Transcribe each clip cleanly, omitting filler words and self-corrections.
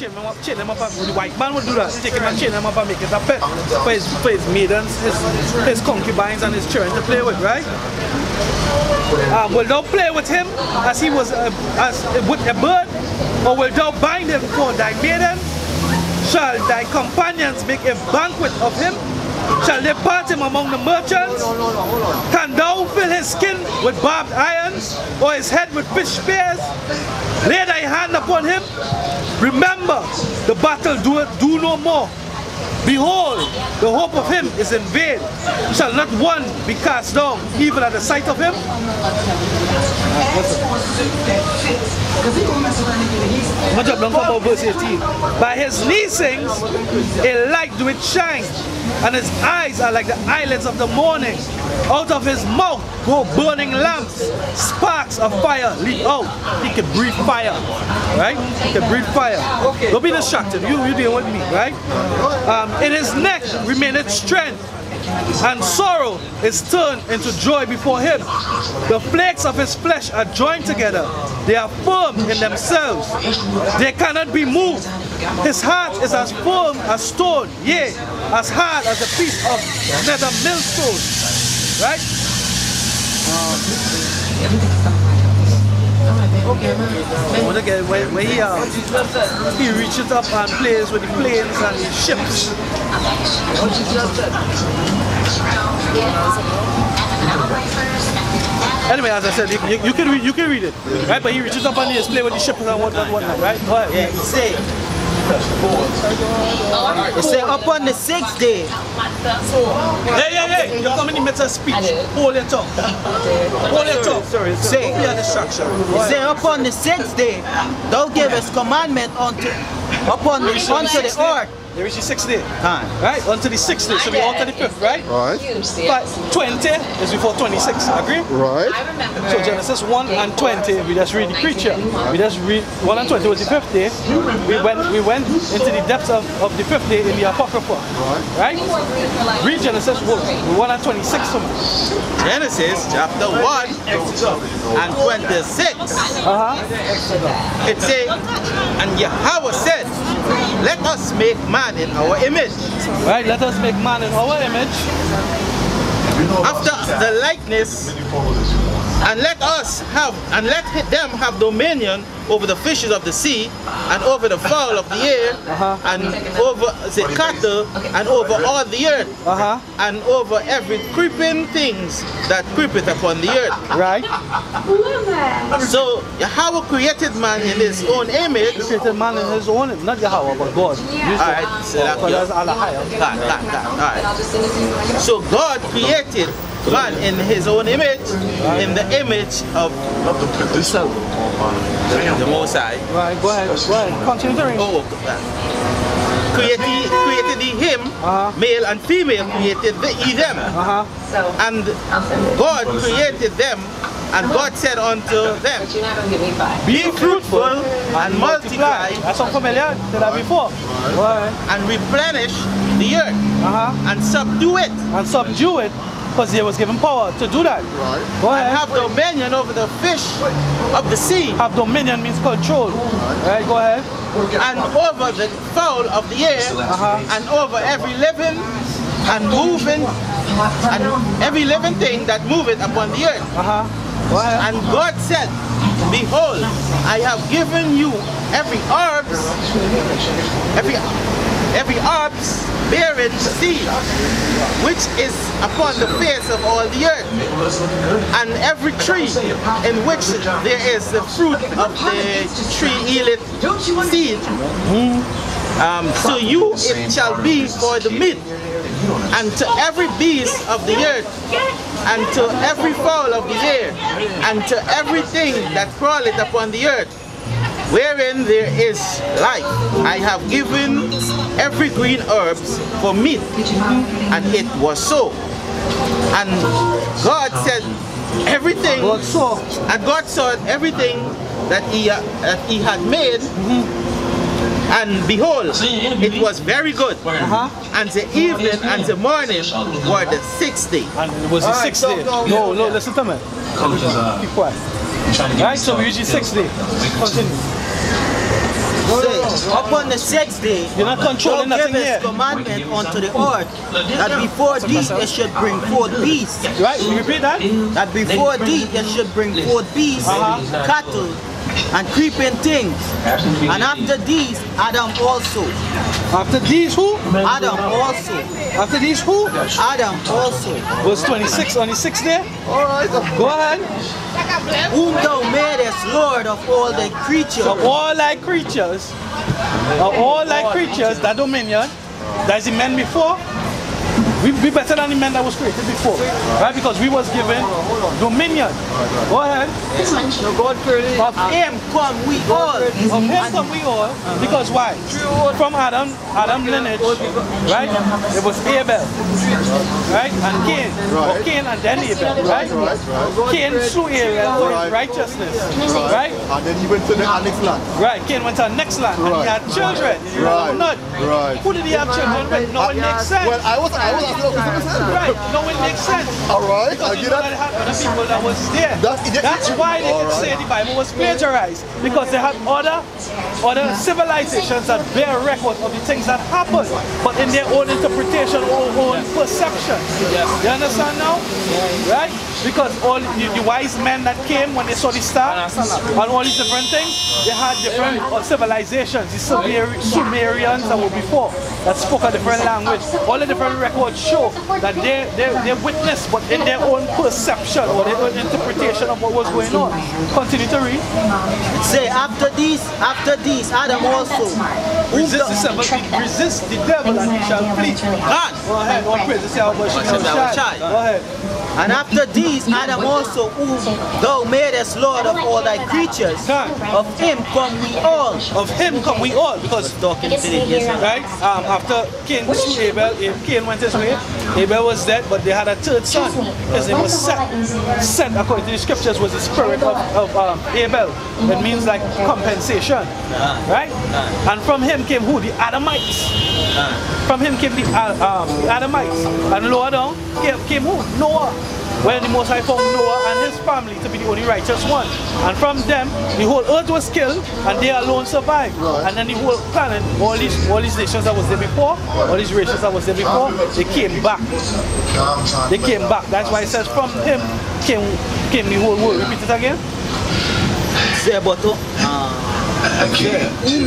chain them up, and the white man would do that. Take him and chain them up and make it a pet for his maidens, his concubines, and his children to play with, right? Will thou play with him as he was as with a bird, or will thou bind him for thy maiden? Shall thy companions make a banquet of him? Shall they part him among the merchants? Can thou fill his skin with barbed irons, or his head with fish spears? Lay thy hand upon him. Remember, the battle do no more. Behold, the hope of him is in vain. Shall not one be cast down, even at the sight of him? I'll jump down from about verse 18. By his neesings, a light do it shine, and his eyes are like the eyelids of the morning. Out of his mouth go burning lamps, sparks of fire leap out. He can breathe fire, right? He can breathe fire. Don't be distracted. You deal with me, right? In his neck remaineth strength, and sorrow is turned into joy before him. The flakes of his flesh are joined together. They are firm in themselves. They cannot be moved. His heart is as firm as stone, yea, as hard as a piece of nether millstone. Right? When he reaches up and plays with the planes and the ships. Anyway, as I said, you can read it, right? But he reaches up and he play with the ships and whatnot, right? Go ahead. Yeah, he say. It say upon the 6th day. Hey, you're coming in the midst of speech. Hold your tongue. Hold your tongue. Sorry. Say, don't be a distraction. It say upon the 6th day, thou givest commandment unto the earth. There is the 6th day. Right? Unto the 6th day. So we on to the 5th, right? Right. But 20 is before 26, agree? Right. So Genesis 1 and 20, we just read the creature. We just read 1 and 20 was the 5th day. We went into the depths of the 5th day in the Apocrypha. Right? Read Genesis 1 and 26 for me. Genesis chapter 1 and 26. It says, and Yahweh said, let us make man in our image. Right, let us make man in our image. After the likeness, and let them have dominion over the fishes of the sea, and over the fowl of the air, and over the cattle, and over all the earth, and over every creeping things that creepeth upon the earth. Right. So Yahweh created man in his own image. He created man in his own image, not Yahweh, but God. Alright, so God created man in his own image, in the image of the Most High. Right, go ahead. Continue to read. Created he him, male and female created he them. And God created them, and God said unto them, be fruitful and multiply. That's so familiar. Did that before. And replenish the earth, and subdue it. And subdue it. Because he was given power to do that. Right. Go ahead. And have dominion over the fish of the sea. Have dominion means control. Right, go ahead. And over the fowl of the air, and over every living and moving, and every living thing that moveth upon the earth. Go ahead. And God said, behold, I have given you every herbs bearing seed, which is upon the face of all the earth, and every tree in which there is the fruit of the tree yieldeth seed. So you it shall be for the meat, and to every beast of the earth, and to every fowl of the air, and to everything that crawleth upon the earth, wherein there is life, I have given every green herbs for meat. And it was so. And God said everything, and God saw everything that he had made, and behold, it was very good. And the evening and the morning were the 6th day. And it was the 6th day. No, listen to me. Keep quiet. Right, so we reach the 6th day. Continue. Upon the 6th day, you're not controlling nothing gave here. his commandment unto the earth that before thee it should bring forth beasts. Right, you repeat that? That before thee it should bring forth beasts, cattle, and creeping things. And after these, Adam also. After these who? Adam also. After these who? Adam also. Verse 26 on the 6th day? Alright, go ahead. Whom thou madest Lord of all thy creatures. So all thy creatures, that dominion, that's the men before, we be better than the men that was created before, right? Because we was given dominion. Go ahead. Of him come we all. Of him come we all. Because why? From Adam lineage, right? It was Abel, right? And Cain. Or Cain and then Abel, right? Cain slew Abel for his righteousness, right? And then he went to the next land. Right, Cain went to the next land and he had children. Not. Who did he have children with? No one makes sense. Well, I was right, no one makes sense. Alright, because you know that had other people that was there. That's why they could say the Bible was plagiarized. Because they had other civilizations that bear record of the things that happened, but in their own interpretation or own perception. You understand now? Right? Because all the wise men that came when they saw the star and all these different things, they had different civilizations. The Sumerians that were before that spoke a different language. All the different records show that they witnessed, but in their own perception or their own interpretation of what was going on. Continue to read. Say after these, Adam also. Resist the devil and he shall flee. Go ahead, all praise the Lord. Go ahead. And after these, Adam also, whom thou madest Lord of all thy creatures, of him come we all. Of him come we all, because talking to the right? After Cain slew Abel, Cain went his way. Abel was dead, but they had a third son. His name was Seth. Seth, according to the scriptures, was the spirit of Abel. It means like compensation, right? And from him came who? The Adamites. From him came the Adamites. And lower down came who? Noah. When the Most High found Noah and his family to be the only righteous one. And from them, the whole earth was killed and they alone survived. And then the whole planet, all these nations that was there before, all these races that was there before, they came back. They came back. That's why it says from him came the whole world. Repeat it again. Say about whom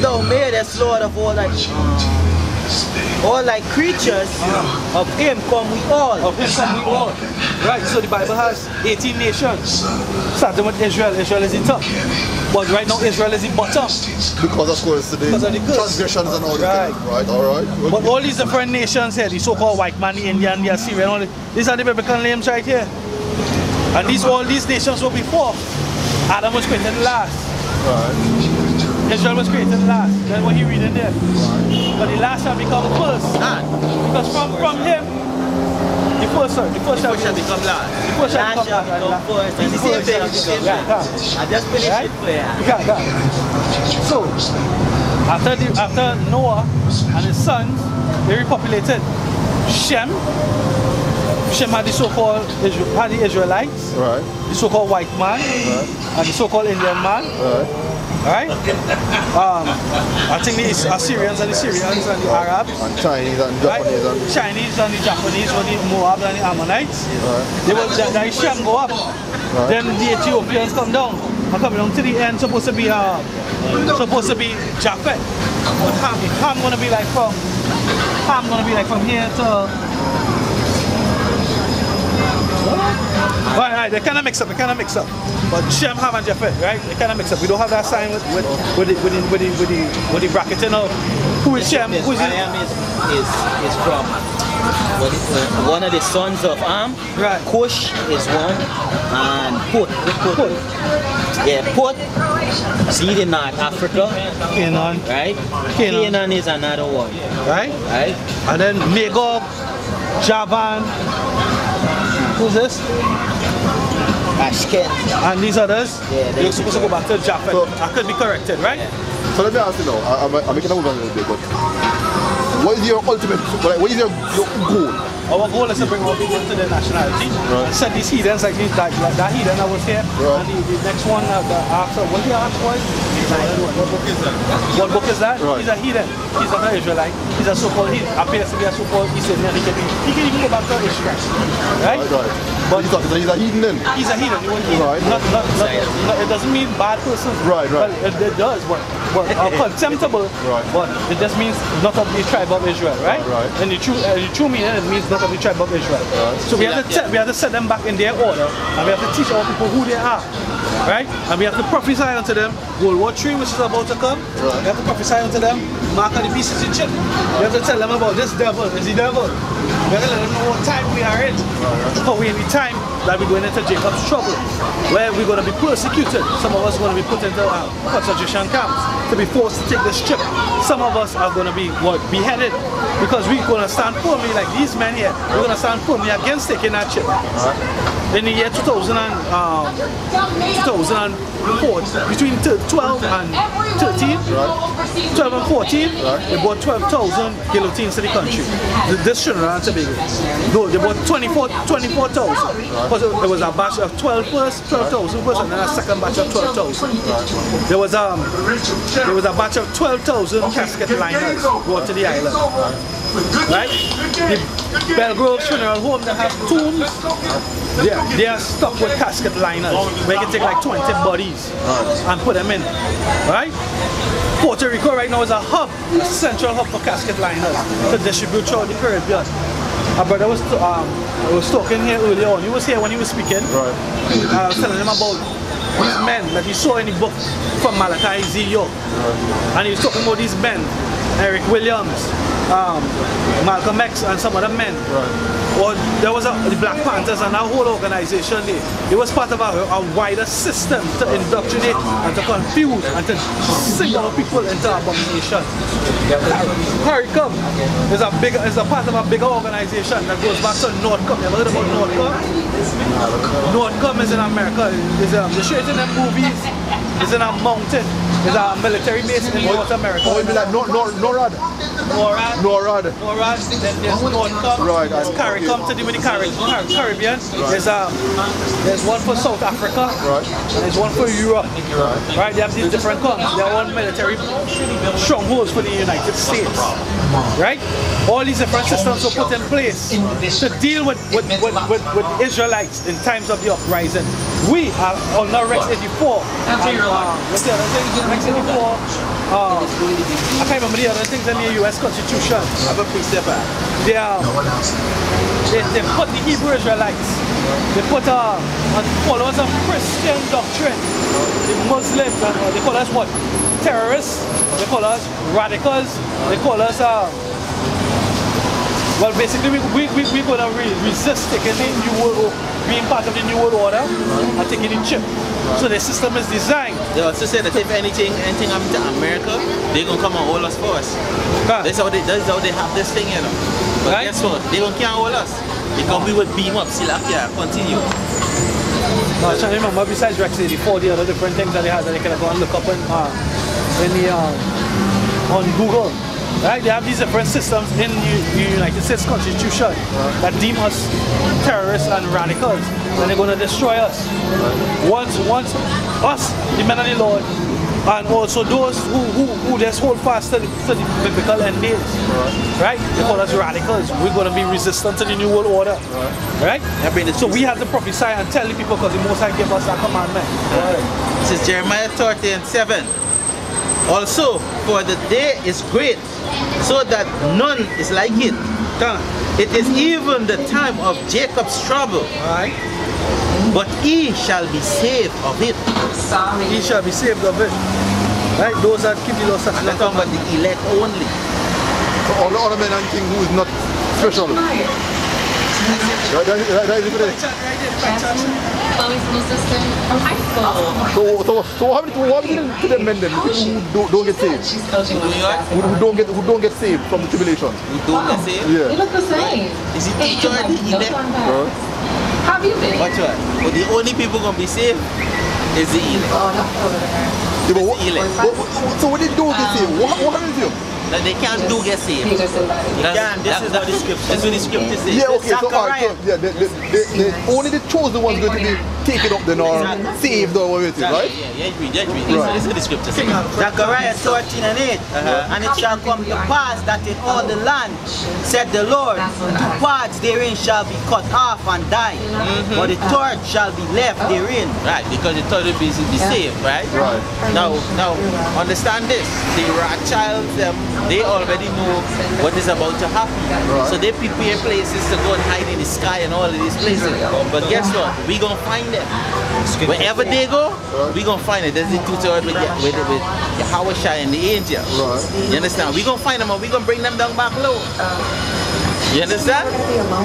thou madest Lord of all thy creatures, of him come we all. Of him come we all. Right, so the Bible has 18 nations. Starting with Israel. Israel is the top. But right now Israel is the bottom. Because of course the transgressions and all that. Right, alright. But all these different nations here, the so-called white man, the Indian, the Assyrian, all these are the biblical names right here. And all these nations were before. Adam was created last. Right. Israel was created last. That's what he reading there. Right. But the last shall become first. Because from him, the first shall become last. The first shall become first. It's the same thing. I just finished it for you. So, after Noah and his sons, they repopulated. Shem had the so-called Israelites, right. The so-called white man, right. And the so-called Indian man. Right. I think the Assyrians and the Syrians and the Arabs. And Chinese and Japanese. Right? Chinese and the Japanese, or the Moab and the Ammonites. Right. They will the Shem go up. Right. Then the Ethiopians come down. And coming down to the end supposed to be Japhet. But Ham gonna be like from here to Right, they kind of mix up, But Shem, Ham, and Japhet, right? They kind of mix up. We don't have that sign with the bracketing of who is Shem, who is Ham is from one of the sons of Ham. Right. Cush is one, and Put. Yeah, Put. See the North Africa. Canaan. Right. Canaan is another one. Right. Right. And then Magog, Javan. Who's this? Ashken. And these others? Yeah, you're supposed to go back to Japhet. So, I could be corrected, right? Yeah. So let me ask you now, I'm making a move on a little bit, but what is your ultimate, what is your goal? our goal is to bring our people into their nationality. And set these heathens like that heathen that was here. And the next one after, what the ask was? What book is that? What book is that? He's a heathen. He's not an Israelite. He's a so-called, he appears to be a so-called East Indian. He can even go back to Israel. Right? But he's a heathen then? He's a heathen. It doesn't mean bad person. Right. Well, it does, but contemptible. But it just means not of the tribe of Israel, right? And the true meaning, it means not of the tribe of Israel. So we have to set them back in their order, and we have to teach our people who they are, right? And we have to prophesy unto them World War III, which is about to come. We have to prophesy unto them Mark of the Beast is in chip. We have to tell them about this devil is the devil. We have to let them know what time we are in. But we're in the time that we're going into Jacob's trouble, where we're going to be persecuted. Some of us are going to be put into concentration camps to be forced to take this trip. Some of us are going to be beheaded because we're going to stand firmly like these men here. We're going to stand firmly against taking that trip. In the year 2004, between 12 and 13, 12 and 14, they bought 12,000 guillotines to the country. This Trinidad and Tobago. No, they bought 24,000. There was a batch of 12 first, 12,000 first, and then a second batch of 12,000. There was a batch of 12,000 casket liners brought to the island. Right? The Belgrove Funeral Home that have tombs, they are stuck with casket liners where you can take like 20 bodies and put them in. Right? Puerto Rico right now is a hub, a central hub for casket liners to distribute throughout the Caribbean. Our brother was talking here earlier on. He was here when he was speaking. I was telling him about these men that he saw in the book from Malachi Ezekiel. And he was talking about these men, Eric Williams, Malcolm X, and some other men. Well, there was the Black Panthers and our whole organization there. It was part of a wider system to indoctrinate and to confuse and to sing our people into abomination. CARICOM is a part of a bigger organization that goes back to Northcom. You ever heard about Northcom? Northcom is in America. They show it in the movies. It's in a mountain. It's a military base in North America. Oh, you mean like NORAD? NORAD. Then there's Northcom. There's CARICOM to do with the Caribbean. There's one for South Africa. And there's one for Europe. Right? They have these different coms. They are one military strongholds for the United States. Right? All these different systems were put in place to deal with Israelites in times of the uprising. We are under Rex 84. What's the other thing? Rex 84. I can't remember the other things in the US Constitution. I'm a precept. They put the Hebrew Israelites. They put followers of Christian doctrine. The Muslims, they call us what? Terrorists. They call us radicals. They call us well, basically, we're going to resist taking the New World, being part of the New World Order and taking the chip. So the system is designed. They also say that if anything happens to America, they're going to come and hold us first. That's how they have this thing, you know. But guess what? They can't hold us. Because we would beam up, still up here, continue. I trying to remember, besides Rex 84, the other different things that they have that they can go and look up on Google. Right? They have these different systems in the United States Constitution that deem us terrorists and radicals, and they're going to destroy us. Once us, the men of the Lord, and also those who just hold fast to the biblical endings, right? They call us radicals. We're going to be resistant to the New World Order, right? So we have to prophesy and tell the people because the Most High gave us that commandment. This is Jeremiah 30:7. Also, for the day is great, so that none is like it. It is even the time of Jacob's trouble. Right. But he shall be saved of it. He shall be saved of it. Right? Those that keep the law. I'm not talking about the elect only. So all the other men and king who is not special. From high school. So what happened to them men then who don't get saved? Who don't get saved from the tribulation? Who don't get saved? Yeah. They look the same. Is it each or the elect? How have you been? Watch what? Well, the only people gonna be saved is the elect. Oh, no, over there. Yeah, but so when they don't get saved, what happens to them? they can't do get saved. He just invited me. This is what the scripture says. Yeah, okay, so alright, so only the chosen ones going to be taken up then or saved or whatever it is, right? Yeah, agree. This is what the scripture says. Zechariah 13 and 8. And it shall come to pass that in all the land, said the Lord, 2 parts therein shall be cut off and die, but the third shall be left therein. Right, because the third will be saved, right? Right. Now, understand this. The Rothschilds, they already know what is about to happen. Right. So they prepare places to go and hide in the sky and all of these places. But guess what? We gonna find them. Wherever they go, we gonna find it. There's the tutorial with Yahweh and the angel. Right. You understand? We gonna find them and we gonna bring them down back low. You understand?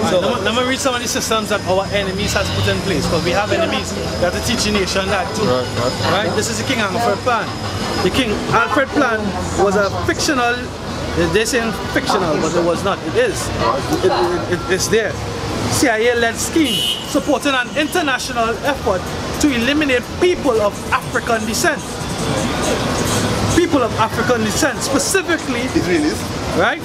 So let me read some of the systems that our enemies has put in place, because we have enemies that are teaching nation that too. Right? This is the King Alfred plan. The King Alfred plan was a fictional, they're saying fictional, but it was not. It is. It's there. CIA-led scheme supporting an international effort to eliminate people of African descent. People of African descent, specifically Israelis. Right?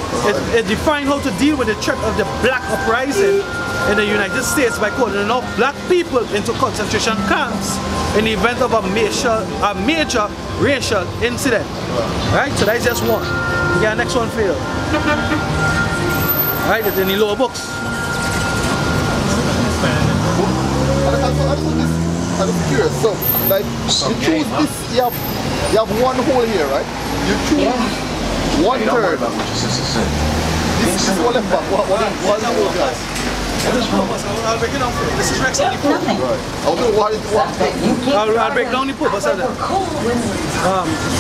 It defined how to deal with the threat of the black uprising in the United States by calling enough black people into concentration camps in the event of a major racial incident. Right? So that's just one. We got next one for you. Right? It's in the lower books. I'm curious. So, like, you choose this. You have one hole here, right? You choose. 1/3. This is what left back. What is the guys? I'll break it down for you. This is Rex 84. Right. I'll break down the purpose of that.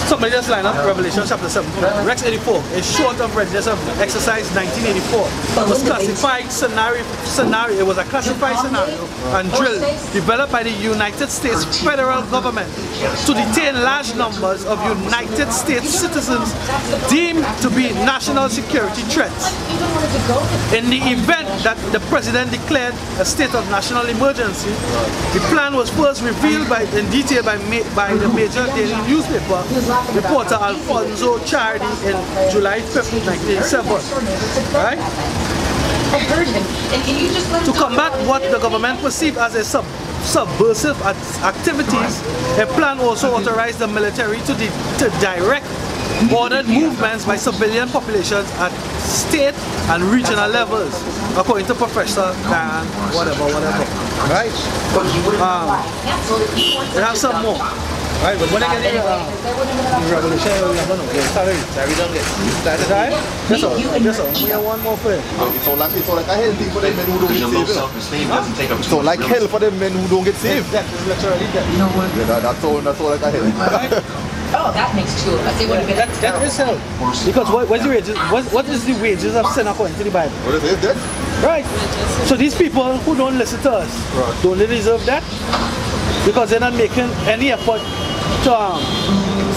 Somebody just line up Revelation chapter 7. Rex 84 is short of Readiness of Exercise 1984. It was classified scenario. It was a classified scenario and drill developed by the United States federal government to detain large numbers of United States citizens deemed to be national security threats. In the event that the president declared a state of national emergency, the plan was first revealed in detail by the major daily newspaper reporter Alfonso Chardi in July 5th, 1987. Right? To combat what the government perceived as a subversive activities, a plan also authorized the military to direct ordered movements by civilian populations at state and regional levels, according to Professor Dan, whatever. Right? We have some more. Right, but when I get in Revolution, we don't get started. Right? That's all. We have one more for you. It's all like a hell thing for them men who don't get saved. So like hell for them men who don't get saved. That is literally death. Yeah, that's all like a hell. Oh, that makes two of us. It would have been that is hell. Because what is the wages of sin according to the Bible? What is it? Death? Right. So these people who don't listen to us, don't they deserve that? Because they're not making any effort to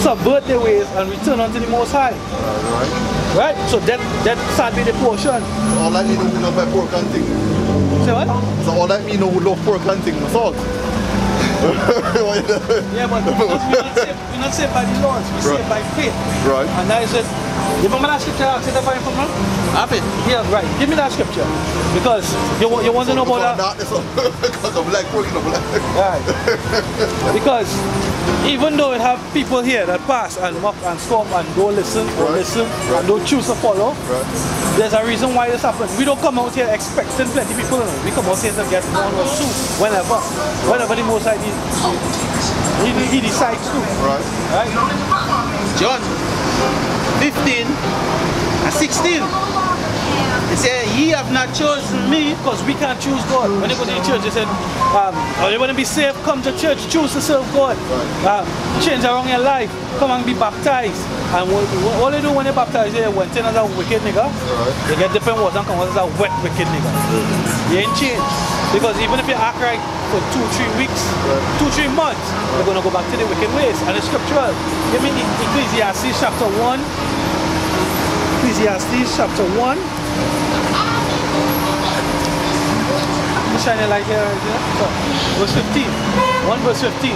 subvert their ways and return unto the Most High. Right? So that shall be the portion. So all that mean who love my pork and thing. Say what? So all that mean who love pork and thing, salt. Yeah, but we're not saved by the laws, we're saved by faith. Right. And that is it. You remember that scripture I said for man? Have it. Yeah, right. Give me that scripture. Because you want to know about that. Because of black pork, black. Right. Because even though we have people here that pass and mock and stop and don't listen and don't choose to follow, there's a reason why this happens. We don't come out here expecting plenty of people. We come out here to get one or two whenever the Most High he decides to. Right? John 15 and 16. They say, ye have not chosen me. Because we can't choose God. When they go to the church, they said, oh, you want to be saved, come to church, choose to serve God. Change around your life, come and be baptized. And what they do when they baptize, they went in as a wicked nigga. They get different water and come out as a wet wicked nigga. You ain't changed. Because even if you act right for 2-3 weeks, 2-3 months, you're going to go back to the wicked ways. And it's scriptural. Give me Ecclesiastes chapter 1. Ecclesiastes chapter 1. Shining light here, right here. So, verse 15. 1 verse 15.